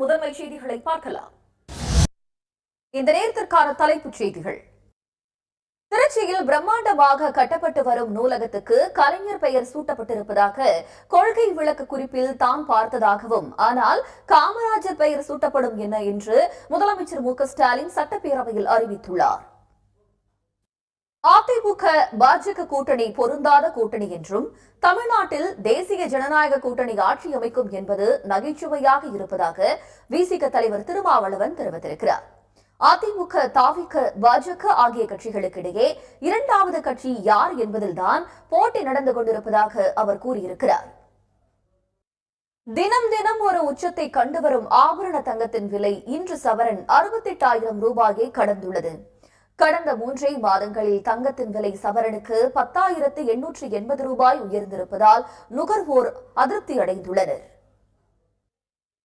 முதன்மை செய்திகளை பார்க்கலாம். இந்த நேரத்திற்கான தலைப்புச் செய்திகள். திருச்சியில் பிரம்மாண்டமாக கட்டப்பட்டு வரும் நூலகத்துக்கு கலைஞர் பெயர் சூட்டப்பட்டிருப்பதாக கொள்கை விளக்க குறிப்பில் தான் பார்த்ததாகவும், ஆனால் காமராஜர் பெயர் சூட்டப்படும் என்ன என்று முதலமைச்சர் மு.க.ஸ்டாலின் சட்டப்பேரவையில் அறிவித்துள்ளார். அதிமுக பாஜக கூட்டணி பொருந்தாத கூட்டணி என்றும், தமிழ்நாட்டில் தேசிய ஜனநாயக கூட்டணி ஆட்சி அமைக்கும் என்பது நகைச்சுவையாக இருப்பதாக விசிக தலைவர் திருமாவளவன் தெரிவித்திருக்கிறார். அதிமுக, தாவிக, பாஜக ஆகிய கட்சிகளுக்கிடையே இரண்டாவது கட்சி யார் என்பதில்தான் போட்டி நடந்து கொண்டிருப்பதாக அவர் கூறியிருக்கிறார். தினம் தினம் ஒரு உச்சத்தை கண்டு வரும் ஆபரண தங்கத்தின் விலை இன்று சவரன் 68,000 ரூபாயை கடந்துள்ளது. கடந்த 3 மாதங்களில் தங்கத்தின் விலை சவரனுக்கு 10,880 ரூபாய் உயர்ந்திருப்பதால் நுகர்வோர் அதிருப்தி அடைந்துள்ளனர்.